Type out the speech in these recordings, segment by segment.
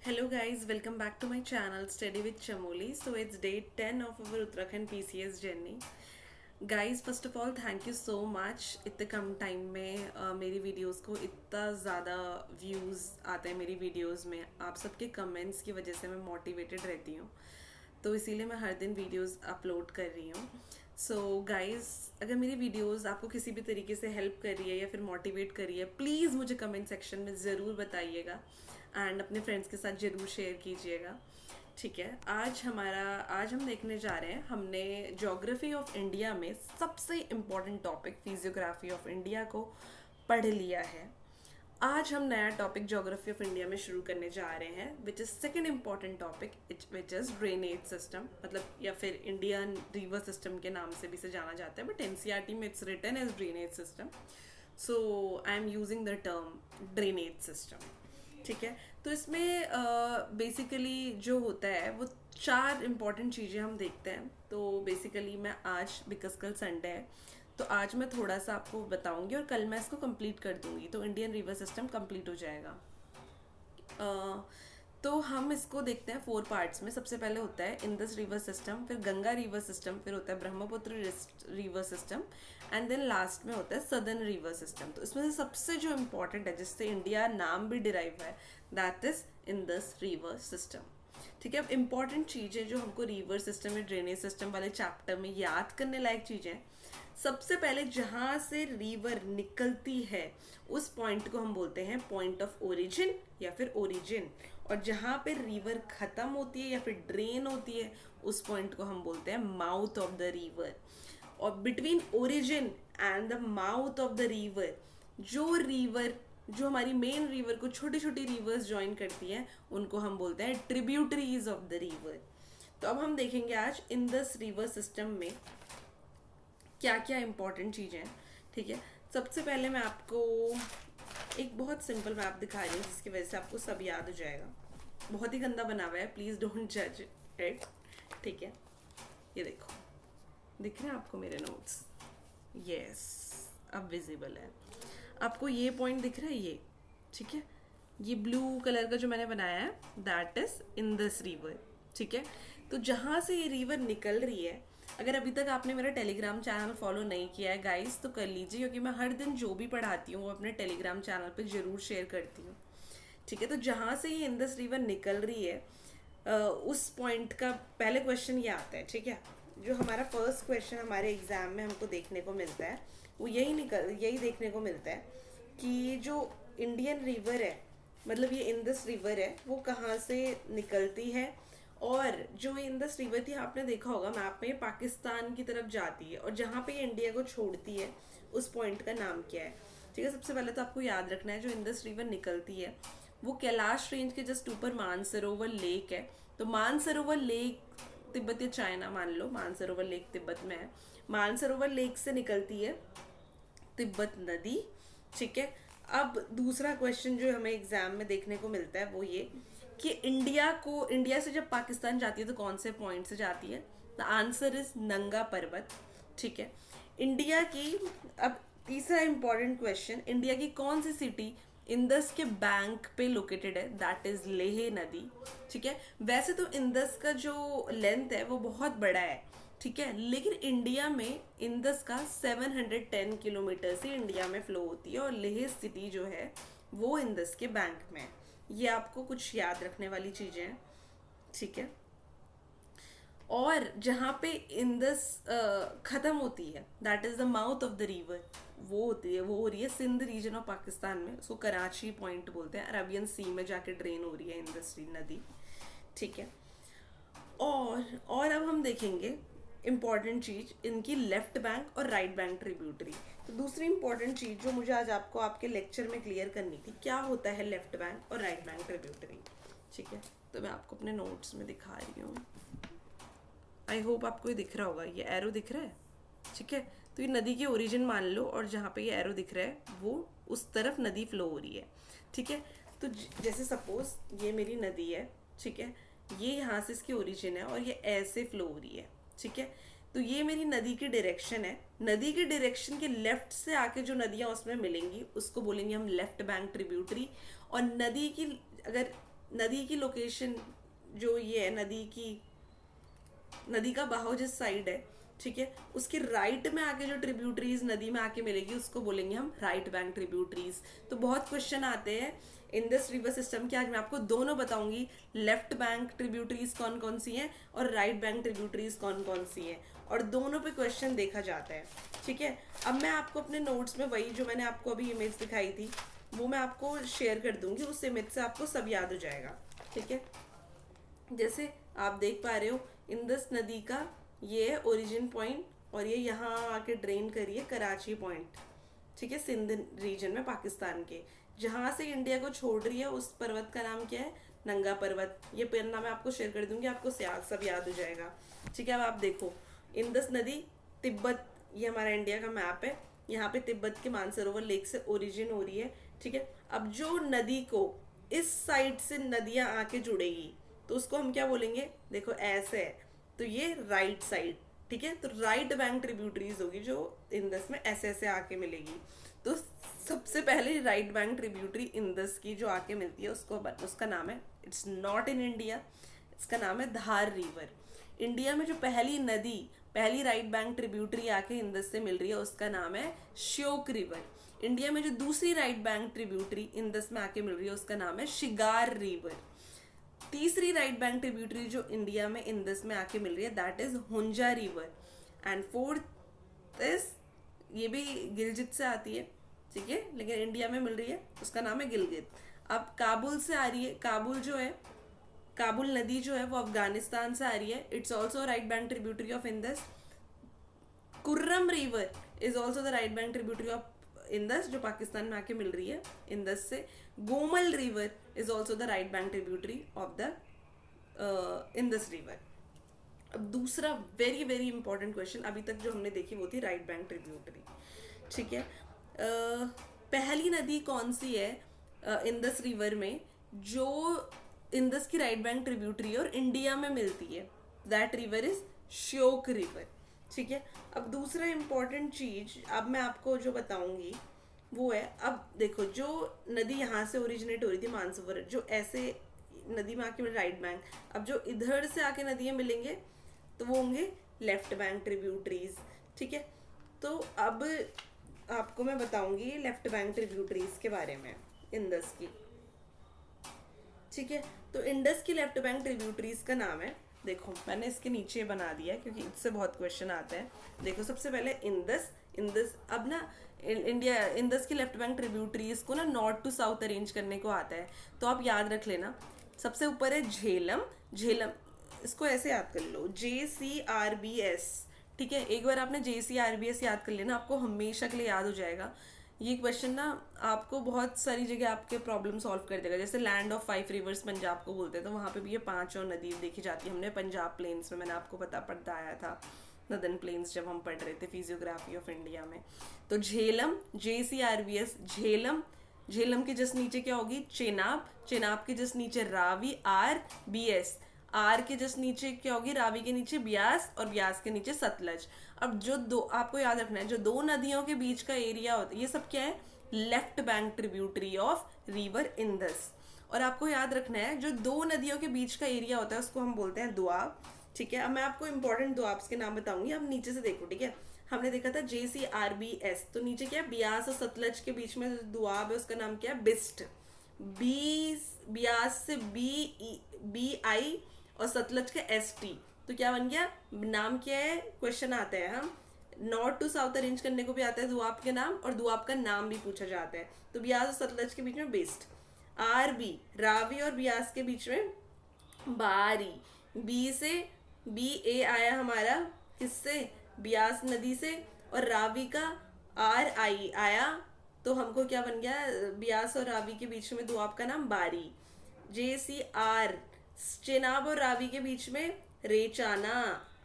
Hello guys, welcome back to my channel Study with Chamoli. So it's day 10 of our Uttarakhand PCS journey. Guys first of all thank you so much इतने कम time में मेरी videos को इतना ज़्यादा views आते हैं मेरी videos में। आप सबके कमेंट्स की वजह से मैं मोटिवेटेड रहती हूँ, तो इसीलिए मैं हर दिन वीडियोस अपलोड कर रही हूँ। सो गाइस, अगर मेरी वीडियोस आपको किसी भी तरीके से हेल्प कर रही है या फिर मोटिवेट कर रही है, प्लीज़ मुझे कमेंट सेक्शन में ज़रूर बताइएगा एंड अपने फ्रेंड्स के साथ ज़रूर शेयर कीजिएगा। ठीक है, आज हम देखने जा रहे हैं, हमने ज्योग्राफी ऑफ इंडिया में सबसे important topic physiography of India को पढ़ लिया है। आज हम नया टॉपिक ज्योग्राफी ऑफ इंडिया में शुरू करने जा रहे हैं, which is second important topic, which is drainage system, मतलब या फिर इंडियन रिवर सिस्टम के नाम से भी इसे जाना जाता है, बट एनसीईआरटी में it's written as drainage system. So I am using the term drainage system. ठीक है, तो इसमें बेसिकली जो होता है वो चार इम्पॉर्टेंट चीज़ें हम देखते हैं। तो बेसिकली मैं आज, बिकॉज कल संडे है, तो आज मैं थोड़ा सा आपको बताऊंगी और कल मैं इसको कंप्लीट कर दूंगी, तो इंडियन रिवर सिस्टम कंप्लीट हो जाएगा। तो हम इसको देखते हैं 4 पार्ट्स में। सबसे पहले होता है इंडस रिवर सिस्टम, फिर गंगा रिवर सिस्टम, फिर होता है Brahmaputra river system, and then last में होता है सदर्न रिवर सिस्टम। तो इसमें से सबसे जो इम्पोर्टेंट है, जिससे इंडिया नाम भी डिराइव है, that is Indus river system. ठीक है, अब इम्पॉर्टेंट चीज़ें जो हमको रिवर सिस्टम या ड्रेनेज सिस्टम वाले चैप्टर में याद करने लायक चीज़ें, सबसे पहले जहाँ से रिवर निकलती है उस पॉइंट को हम बोलते हैं पॉइंट ऑफ ओरिजिन या फिर ओरिजिन, और जहाँ पे रिवर ख़त्म होती है या फिर ड्रेन होती है उस पॉइंट को हम बोलते हैं माउथ ऑफ द रिवर। और between origin and the mouth of the river, जो हमारी मेन रिवर को छोटी छोटी रिवर्स ज्वाइन करती हैं, उनको हम बोलते हैं ट्रिब्यूटरीज ऑफ द रिवर। तो अब हम देखेंगे आज इन दिस रिवर सिस्टम में क्या क्या इंपॉर्टेंट चीज़ें हैं। ठीक है, सबसे पहले मैं आपको एक बहुत सिंपल मैप दिखा रही हूँ, जिसकी वजह से आपको सब याद हो जाएगा। बहुत ही गंदा बना हुआ है, प्लीज़ डोंट जज इट। ठीक है, ये देखो, दिख रहे हैं आपको मेरे नोट्स? यस, अब विजिबल है आपको। ये पॉइंट दिख रहा है, ये ठीक है, ये ब्लू कलर का जो मैंने बनाया है, that is in this river. ठीक है, तो जहाँ से ये रिवर निकल रही है, अगर अभी तक आपने मेरा टेलीग्राम चैनल फॉलो नहीं किया है गाइस, तो कर लीजिए, क्योंकि मैं हर दिन जो भी पढ़ाती हूँ वो अपने टेलीग्राम चैनल पे ज़रूर शेयर करती हूँ। ठीक है, तो जहाँ से ये इंडस रिवर निकल रही है, उस पॉइंट का पहले क्वेश्चन ये आता है। ठीक है, जो हमारा फर्स्ट क्वेश्चन हमारे एग्ज़ाम में हमको देखने को मिलता है, वो यही देखने को मिलता है कि जो इंडियन रिवर है, मतलब ये इंडस रिवर है, वो कहाँ से निकलती है, और जो इंडस रिवर थी, आपने देखा होगा मैप में, पाकिस्तान की तरफ जाती है, और जहाँ पे ये इंडिया को छोड़ती है उस पॉइंट का नाम क्या है। ठीक है, सबसे पहले तो आपको याद रखना है, जो इंडस रिवर निकलती है वो कैलाश रेंज के जस्ट ऊपर मानसरोवर लेक है। तो मानसरोवर लेक तिब्बत या चाइना, मान लो मानसरोवर लेक तिब्बत में है, मानसरोवर लेक से निकलती है तिब्बत नदी। ठीक है, अब दूसरा क्वेश्चन जो हमें एग्जाम में देखने को मिलता है वो ये कि इंडिया से जब पाकिस्तान जाती है तो कौन से पॉइंट से जाती है। द आंसर इज नंगा पर्वत। ठीक है, इंडिया की, अब तीसरा इंपॉर्टेंट क्वेश्चन, इंडिया की कौन सी सिटी इंदस के बैंक पे लोकेटेड है, दैट इज लेह नदी। ठीक है, वैसे तो इंदस का जो लेंथ है वो बहुत बड़ा है, ठीक है, लेकिन इंडिया में इंदस का 710 किलोमीटर से इंडिया में फ्लो होती है, और लेह सिटी जो है वो इंदस के बैंक में है। ये आपको कुछ याद रखने वाली चीज़ें हैं। ठीक है, और जहाँ पे इंदस ख़त्म होती है, that is the mouth of the river, वो होती है, वो हो रही है सिंध रीजन ऑफ पाकिस्तान में, उसको कराची पॉइंट बोलते हैं, अरबियन सी में जाके ड्रेन हो रही है इंदस नदी। ठीक है, और अब हम देखेंगे इम्पॉर्टेंट चीज़, इनकी लेफ्ट बैंक और राइट बैंक ट्रिब्यूटरी। तो दूसरी इम्पॉर्टेंट चीज़ जो मुझे आज आपको आपके लेक्चर में क्लियर करनी थी, क्या होता है लेफ्ट बैंक और राइट बैंक ट्रिब्यूटरी। ठीक है, तो मैं आपको अपने नोट्स में दिखा रही हूँ, आई होप आपको ये दिख रहा होगा, ये एरो दिख रहा है। ठीक है, तो ये नदी की ओरिजिन मान लो, और जहाँ पे ये एरो दिख रहा है वो उस तरफ नदी फ्लो हो रही है। ठीक है, तो जैसे सपोज ये मेरी नदी है, ठीक है, ये यहाँ से इसकी ओरिजिन है और ये ऐसे फ्लो हो रही है। ठीक है, तो ये मेरी नदी की डायरेक्शन है, नदी की डायरेक्शन के लेफ्ट से आके जो नदियाँ उसमें मिलेंगी उसको बोलेंगे हम लेफ्ट बैंक ट्रिब्यूटरी। और नदी की अगर नदी की लोकेशन जो ये है, नदी का बहाव जिस साइड है, ठीक है, उसके राइट में आके जो ट्रिब्यूटरीज नदी में आके मिलेगी उसको बोलेंगे हम राइट बैंक ट्रिब्यूटरीज। तो बहुत क्वेश्चन आते हैं इंडस रिवर सिस्टम के, आज मैं आपको दोनों बताऊंगी, लेफ्ट बैंक ट्रिब्यूटरीज कौन कौन सी हैं और राइट बैंक ट्रिब्यूटरीज कौन कौन सी हैं, और दोनों पे क्वेश्चन देखा जाता है, ठीक है। अब मैं आपको अपने नोट्स में वही जो मैंने आपको अभी इमेज दिखाई थी वो मैं आपको शेयर कर दूंगी, उस इमेज से आपको सब याद हो जाएगा, ठीक है। जैसे आप देख पा रहे हो इंदस नदी का ये है ओरिजिन पॉइंट, और ये यहाँ आके ड्रेन करी है कराची पॉइंट, ठीक है, सिंध रीजन में पाकिस्तान के। जहाँ से इंडिया को छोड़ रही है उस पर्वत का नाम क्या है, नंगा पर्वत। ये पन्ना मैं आपको शेयर कर दूंगी, आपको सब याद हो जाएगा, ठीक है। अब आप देखो इंदस नदी तिब्बत, ये हमारा इंडिया का मैप है, यहाँ पे तिब्बत के मानसरोवर लेक से ओरिजिन हो रही है, ठीक है। अब जो नदी को इस साइड से नदियां आके जुड़ेगी तो उसको हम क्या बोलेंगे, देखो ऐसे है तो ये राइट साइड, ठीक है, तो राइट बैंक ट्रिब्यूटरीज होगी जो इंदस में ऐसे ऐसे आके मिलेगी। तो सबसे पहले राइट बैंक ट्रिब्यूटरी इंदस की जो आके मिलती है उसका नाम है, इट्स नॉट इन इंडिया, इसका नाम है धार रिवर। इंडिया में जो पहली राइट बैंक ट्रिब्यूटरी आके इंदस से मिल रही है उसका नाम है श्योक रिवर। इंडिया में जो दूसरी राइट बैंक ट्रिब्यूटरी इंदस में आके मिल रही है उसका नाम है शिगार रिवर। तीसरी राइट बैंक ट्रिब्यूटरी जो इंडिया में इंदस में आके मिल रही है that is Hunza river. And fourth is, ये भी गिलजित से आती है, ठीक है, लेकिन इंडिया में मिल रही है, उसका नाम है गिलगित। अब काबुल से आ रही है, काबुल नदी जो है वो अफगानिस्तान से आ रही है, it's also right bank tributary of Indus. Kurram river is also the right bank tributary of Indus, जो पाकिस्तान में आके मिल रही है इंदस से। Gomal river is also the right bank tributary of the Indus river. अब दूसरा वेरी वेरी इंपॉर्टेंट क्वेश्चन, अभी तक जो हमने देखी वो थी राइट बैंक ट्रिब्यूटरी, ठीक है। पहली नदी कौन सी है इंदस रिवर में जो इंदस की राइट बैंक ट्रिब्यूटरी और इंडिया में मिलती है, that river is Shyok river, ठीक है। अब दूसरा इंपॉर्टेंट चीज अब मैं आपको जो बताऊंगी वो है, अब देखो जो नदी यहाँ से ओरिजिनेट हो रही थी मानसरोवर, जो ऐसे नदी में आके राइट बैंक, अब जो इधर से आके नदियाँ मिलेंगे तो वो होंगे लेफ्ट बैंक ट्रिब्यूटरीज, ठीक है। तो अब आपको मैं बताऊंगी लेफ्ट बैंक ट्रिब्यूटरीज के बारे में इंदस की, ठीक है। तो इंडस की लेफ्ट बैंक ट्रिब्यूटरीज का नाम है, देखो मैंने इसके नीचे बना दिया है क्योंकि इससे बहुत क्वेश्चन आते हैं। देखो सबसे पहले इंदस अब ना इंडिया इंदस की लेफ्ट बैंक ट्रिब्यूटरीज को ना नॉर्थ टू साउथ अरेंज करने को आता है, तो आप याद रख लेना। सबसे ऊपर है झेलम, इसको ऐसे याद कर लो, JCRBS, ठीक है। एक बार आपने JCRBS याद कर लेना, आपको हमेशा के लिए याद हो जाएगा। ये क्वेश्चन ना आपको बहुत सारी जगह आपके प्रॉब्लम सॉल्व कर देगा। जैसे लैंड ऑफ 5 रिवर्स पंजाब को बोलते हैं, तो वहाँ पे भी ये 5 और नदी देखी जाती है। हमने पंजाब प्लेन्स में, मैंने आपको बताया था नदन प्लेन्स जब हम पढ़ रहे थे फिजियोग्राफी ऑफ इंडिया में। तो झेलम, JCRBS, झेलम के जस्ट नीचे क्या होगी, चेनाब के जस्ट नीचे रावी, RBS, आर के जस्ट नीचे क्या होगी, रावी के नीचे ब्यास, और ब्यास के नीचे सतलज। अब जो दो आपको याद रखना है, जो दो नदियों के बीच का एरिया होता है ये सब क्या है, left bank tributary of river Indus. और आपको याद रखना है जो दो नदियों के बीच का एरिया होता है उसको हम बोलते हैं दुआब, ठीक है। अब मैं आपको इंपॉर्टेंट दुआब्स के नाम बताऊंगी, अब नीचे से देखो, ठीक है। हमने देखा था JCRBS, तो नीचे क्या है, ब्यास और सतलज के बीच में दुआब है, उसका नाम क्या है, बिस्ट। ब्यास से BI और सतलज का ST, तो क्या बन गया, नाम क्या है, क्वेश्चन आता है, हम नॉर्थ टू साउथ अरेंज करने को भी आता है दुआब के नाम, और दुआब का नाम भी पूछा जाता है। तो ब्यास और सतलज के बीच में बेस्ट। RB, रावी और ब्यास के बीच में बारी। B से BA आया हमारा किससे, ब्यास नदी से, और रावी का RI आया, तो हमको क्या बन गया, ब्यास और रावी के बीच में दुआब का नाम बारी। JCR, चेनाब और रावी के बीच में रेचाना,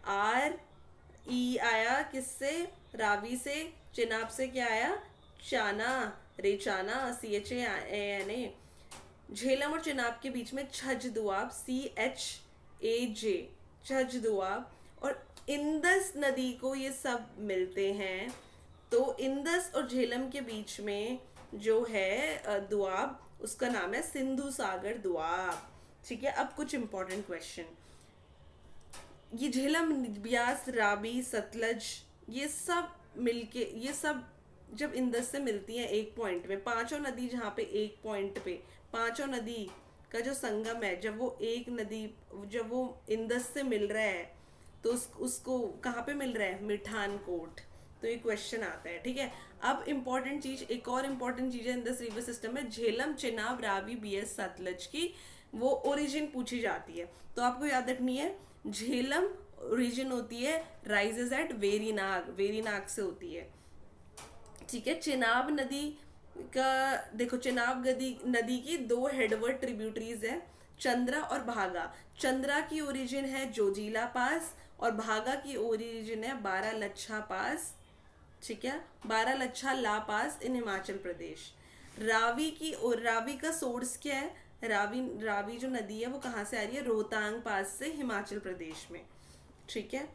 RE आया किससे, रावी से, चेनाब से क्या आया, चाना, रेचाना, CHANA। झेलम और चेनाब के बीच में छज दुआब, CHAJ, छज दुआब। और इंदस नदी को ये सब मिलते हैं, तो इंदस और झेलम के बीच में जो है दुआब, उसका नाम है सिंधु सागर दुआब। ठीक है, अब कुछ इंपॉर्टेंट क्वेश्चन, ये झेलम, ब्यास, रावी, सतलज, ये सब मिलके, ये सब जब इंदस से मिलती हैं एक पॉइंट में, पांचों नदी जहाँ पे एक पॉइंट पे, पांचों नदी का जो संगम है, जब वो एक नदी, जब वो इंदस से मिल रहा है, तो उसको कहाँ पे मिल रहा है, मिठानकोट। तो ये क्वेश्चन आता है, ठीक है। अब इम्पॉर्टेंट चीज, एक और इम्पॉर्टेंट चीज है इंदस रिवर सिस्टम में, झेलम, चिनाब, रावी, बियास, सतलज की वो ओरिजिन पूछी जाती है। तो आपको याद रखनी है, झेलम ओरिजिन होती है, राइजेस एट वेरीनाग, वेरीनाग से होती है, ठीक है। चिनाब नदी का देखो, चिनाब नदी की दो हेडवर्ड ट्रिब्यूटरीज है, चंद्रा और भागा। चंद्रा की ओरिजिन है जोजिला पास, और भागा की ओरिजिन है बारालच्छा पास, ठीक है, बारालच्छा ला पास इन हिमाचल प्रदेश। रावी की, और रावी का सोर्स क्या है, रावी रावी जो नदी है वो कहाँ से आ रही है, रोहतांग पास से, हिमाचल प्रदेश में, ठीक है।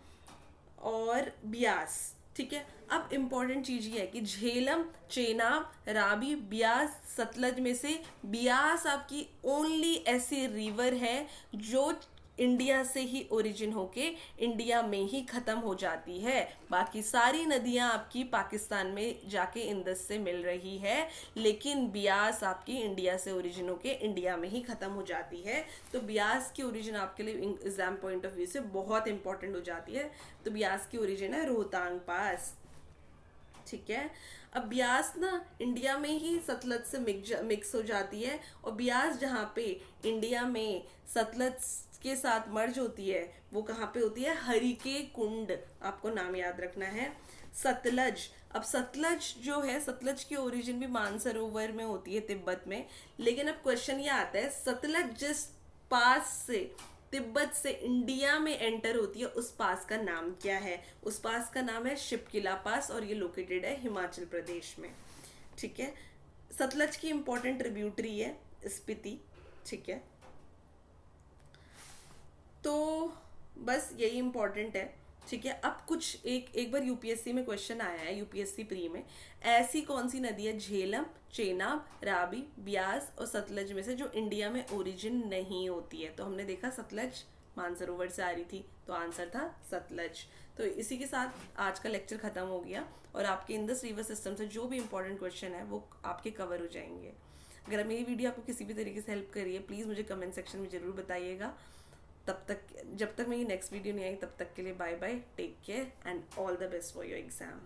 और ब्यास, ठीक है। अब इम्पॉर्टेंट चीज ये है कि झेलम, चेनाब, रावी, ब्यास, सतलज में से ब्यास आपकी ओनली ऐसी रिवर है जो इंडिया से ही ओरिजिन होके इंडिया में ही खत्म हो जाती है। बाकी सारी नदियां आपकी पाकिस्तान में जाके इंदस से मिल रही है, लेकिन ब्यास आपकी इंडिया से ओरिजिन होके इंडिया में ही खत्म हो जाती है। तो ब्यास की ओरिजिन आपके लिए एग्जाम पॉइंट ऑफ व्यू से बहुत इंपॉर्टेंट हो जाती है। तो ब्यास की ओरिजिन है रोहतांग पास, ठीक है। अब ब्यास ना इंडिया में ही सतलज से मिक्स हो जाती है, और ब्यास जहाँ पे इंडिया में सतलज के साथ मर्ज होती है वो कहाँ पे होती है, हरिके कुंड, आपको नाम याद रखना है। सतलज, अब सतलज जो है, सतलज की ओरिजिन भी मानसरोवर में होती है, तिब्बत में। लेकिन अब क्वेश्चन ये आता है, सतलज जिस पास से, तिब्बत से इंडिया में एंटर होती है, उस पास का नाम क्या है, उस पास का नाम है शिपकिला पास, और ये लोकेटेड है हिमाचल प्रदेश में, ठीक है। सतलज की इंपॉर्टेंट ट्रिब्यूटरी है स्पीति, ठीक है। तो बस यही इंपॉर्टेंट है, ठीक है। अब कुछ एक बार यूपीएससी में क्वेश्चन आया है, यूपीएससी प्री में, ऐसी कौन सी नदी है झेलम, चेनाब, रावी, ब्यास और सतलज में से जो इंडिया में ओरिजिन नहीं होती है। तो हमने देखा सतलज मानसरोवर से आ रही थी, तो आंसर था सतलज। तो इसी के साथ आज का लेक्चर खत्म हो गया, और आपके इंदस रिवर सिस्टम से जो भी इंपॉर्टेंट क्वेश्चन है वो आपके कवर हो जाएंगे। अगर मेरी वीडियो आपको किसी भी तरीके से हेल्प करी है, प्लीज़ मुझे कमेंट सेक्शन में ज़रूर बताइएगा। तब तक, जब तक मेरी नेक्स्ट वीडियो नहीं आई, तब तक के लिए bye bye, take care and all the best for your exam.